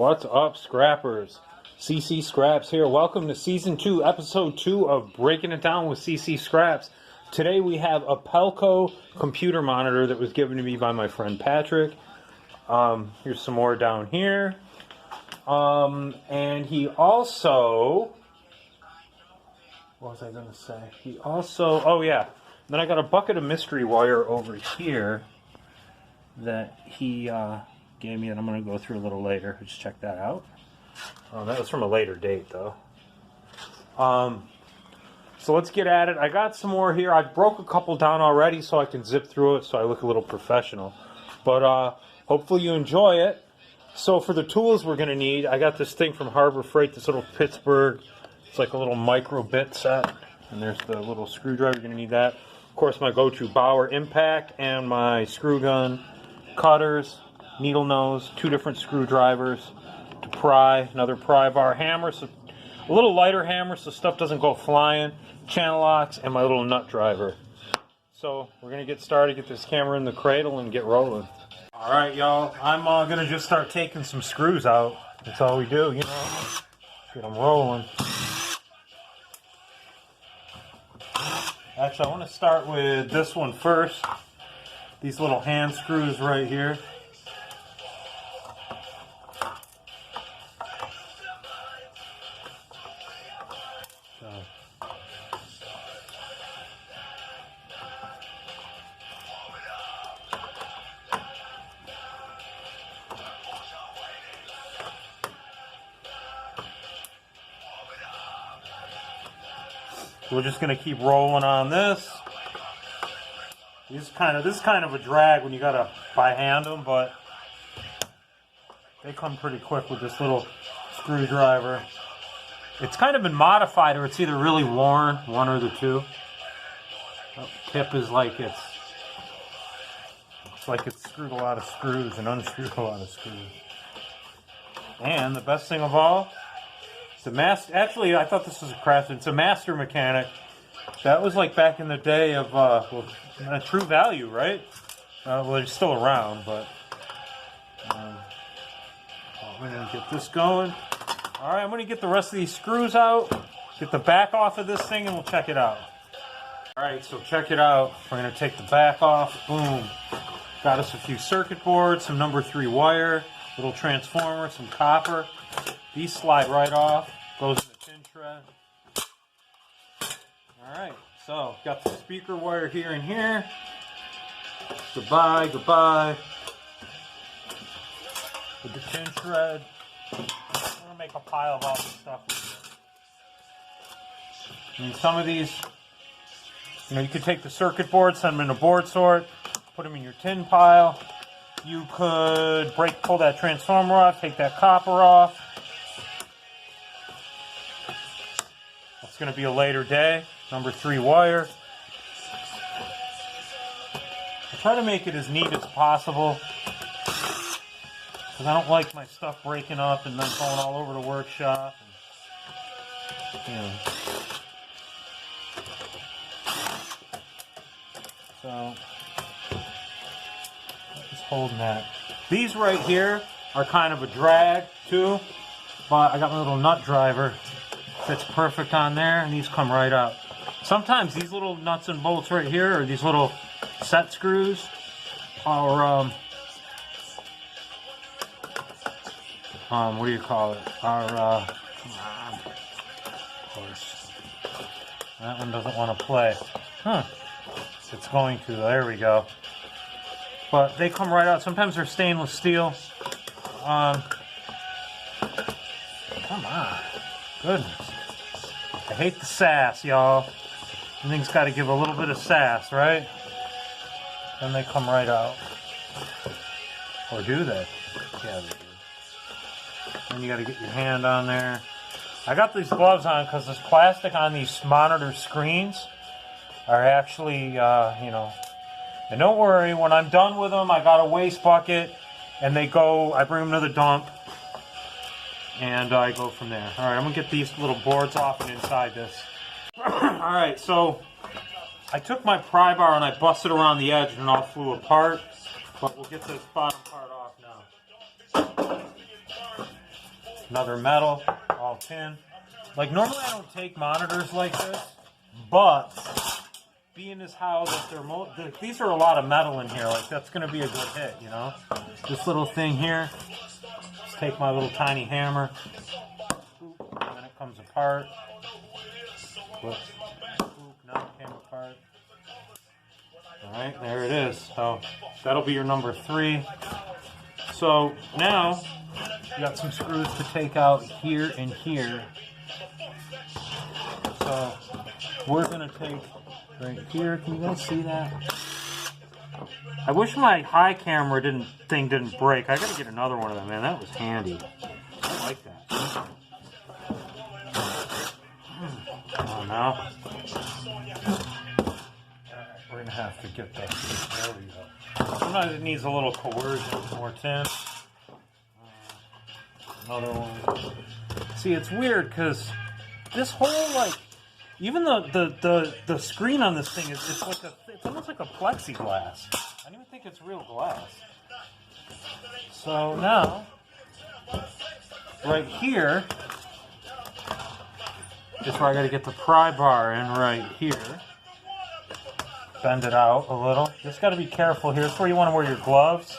What's up, scrappers? CCscraps here. Welcome to Season 2, Episode 2 of Breaking It Down with CCscraps. Today we have a Pelco computer monitor that was given to me by my friend Patrick. Here's some more down here. And he also... What was I going to say? He also... Oh, yeah. Then I got a bucket of mystery wire over here that he gave me, and I'm going to go through a little later. Just check that out. That was from a later date, though. So let's get at it. I got some more here. I broke a couple down already so I can zip through it so I look a little professional. But hopefully you enjoy it. So for the tools we're going to need, I got this thing from Harbor Freight, this little Pittsburgh. It's like a little micro bit set. And there's the little screwdriver. You're going to need that. Of course, my go-to Bauer impact and my screw gun, cutters, needle nose, 2 different screwdrivers to pry, another pry bar, hammer, so a little lighter hammer so stuff doesn't go flying, channel locks, and my little nut driver. So we're going to get started, get this camera in the cradle, and get rolling. Alright, y'all, I'm going to just start taking some screws out. That's all we do, you know. Get them rolling. Actually, I want to start with this one first. These little hand screws right here. We're just going to keep rolling on this. This is kind of a drag when you got to by hand them, but they come pretty quick with this little screwdriver. It's kind of been modified, or it's either really worn, one or the two. The tip is like it's screwed a lot of screws and unscrewed a lot of screws. And the best thing of all, actually, I thought this was a Craftsman. It's a Master Mechanic. That was like back in the day of True Value, right? Well, they're still around, but I'm going to get this going. All right, I'm going to get the rest of these screws out, get the back off of this thing, and we'll check it out. All right, so check it out. We're going to take the back off. Boom. Got us a few circuit boards, some number 3 wire, little transformer, some copper. These slide right off. Goes in the tin shred. Alright, so got the speaker wire here and here. Goodbye, goodbye. With the tin shred. I'm going to make a pile of all this stuff. And some of these, you could take the circuit board, send them in a board sort, put them in your tin pile. You could pull that transformer off, take that copper off. It's going to be a later day. Number 3 wire. I try to make it as neat as possible because I don't like my stuff breaking up and then going all over the workshop. So, just holding that. These right here are kind of a drag too, but I got my little nut driver. Fits perfect on there, and these come right out. Sometimes these little nuts and bolts right here, or these little set screws, are what do you call it? Are of course, that one doesn't want to play. It's going to. There we go. But they come right out. Sometimes they're stainless steel. Come on, goodness. I hate the sass, y'all. Everything's got to give a little bit of sass, right? Then they come right out. Or do they? Yeah, they do. Then you got to get your hand on there. I got these gloves on because this plastic on these monitor screens are actually, And don't worry, when I'm done with them, I got a waste bucket, and I bring them to the dump. And I go from there. Alright, I'm going to get these little boards off and inside this. Alright, so I took my pry bar and I busted around the edge and it all flew apart. But we'll get this bottom part off now. Another metal, all tin. Like normally I don't take monitors like this, but being as how that these are a lot of metal in here, like that's going to be a good hit, you know. This little thing here, just take my little tiny hammer, and then it comes apart. Whoops. Now it came apart. Alright, there it is. So that'll be your number 3. So now you got some screws to take out here and here. So we're going to take right here. Can you guys see that? I wish my high camera didn't break. I got to get another one of them, man. That was handy. I like that. Oh, now we're going to have to get that. There we go. Sometimes it needs a little coercion, more tin. Another one. See, it's weird because this whole, like, even the screen on this thing it's almost like a plexiglass. I don't even think it's real glass. So now, right here is where I got to get the pry bar in right here. Bend it out a little. Just got to be careful here. It's where you want to wear your gloves.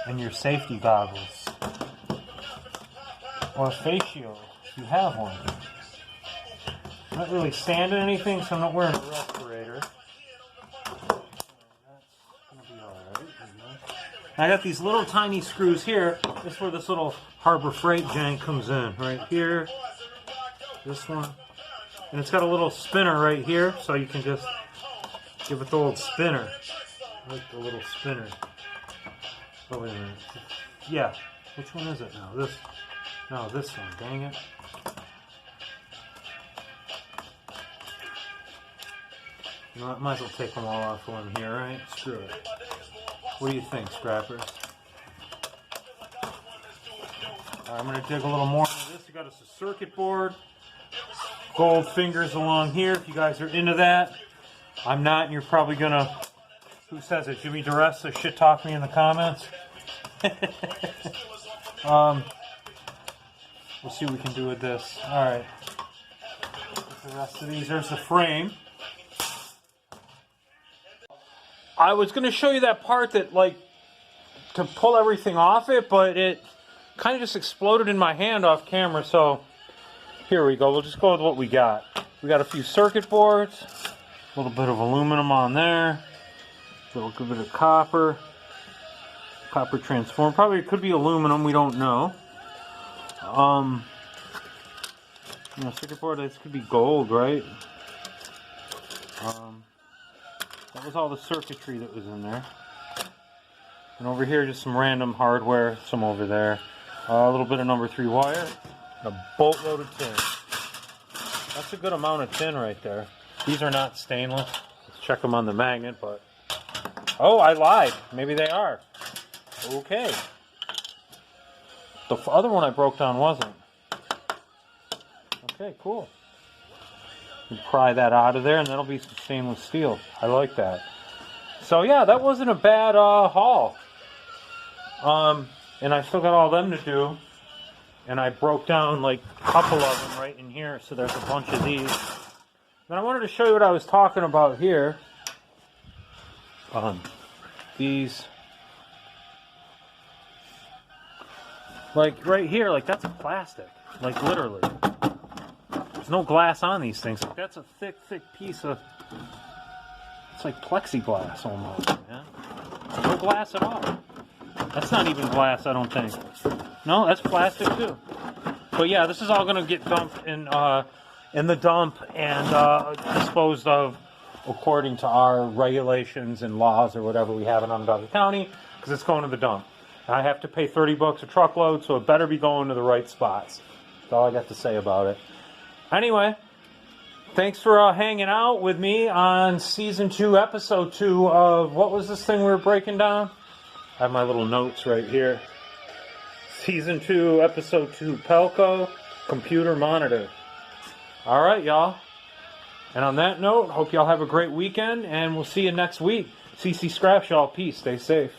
And your safety goggles. Or face shield, if you have one. I'm not really sanding anything, so I'm not wearing a respirator. That's going to be alright. I got these little tiny screws here. This is where this little Harbor Freight jank comes in. Right here. This one. And it's got a little spinner right here, so you can just give it the old spinner. I like the little spinner. Oh, wait a minute. Yeah. Which one is it now? This. No, this one. Dang it. You know what? Might as well take them all off one here, right? Screw it. What do you think, scrappers? Alright, I'm going to dig a little more into this. You got us a circuit board. Gold fingers along here, if you guys are into that. I'm not, and you're probably going to... Who says it? Jimmy DeResta shit talk me in the comments. We'll see what we can do with this. Alright. The rest of these. There's the frame. I was going to show you that part that, like, to pull everything off it, but it kind of just exploded in my hand off camera, so here we go. We'll just go with what we got. We got a few circuit boards, a little bit of aluminum on there, a little bit of copper transform. Probably it could be aluminum, we don't know. You know, circuit board, this could be gold, right? That was all the circuitry that was in there. And over here, just some random hardware, some over there. A little bit of number 3 wire, and a boatload of tin. That's a good amount of tin right there. These are not stainless. Let's check them on the magnet, but... Oh, I lied. Maybe they are. Okay. The other one I broke down wasn't. Okay, cool. You pry that out of there, and that'll be some stainless steel. I like that. So yeah, that wasn't a bad haul. And I still got all them to do. And I broke down like a couple of them right in here, so there's a bunch of these. Then I wanted to show you what I was talking about here. These, like right here, like that's plastic, like literally. There's no glass on these things. Like, that's a thick piece of. It's like plexiglass almost, man. No glass at all. That's not even glass, I don't think. No, that's plastic too. But yeah, this is all going to get dumped in the dump and disposed of according to our regulations and laws or whatever we have in Onondaga County, because it's going to the dump. And I have to pay $30 a truckload, so it better be going to the right spots. That's all I got to say about it. Anyway, thanks for hanging out with me on Season 2, Episode 2 of, what was this thing we were breaking down? I have my little notes right here. Season 2, Episode 2, Pelco Computer Monitor. Alright, y'all. And on that note, hope y'all have a great weekend, and we'll see you next week. CCscraps, y'all. Peace. Stay safe.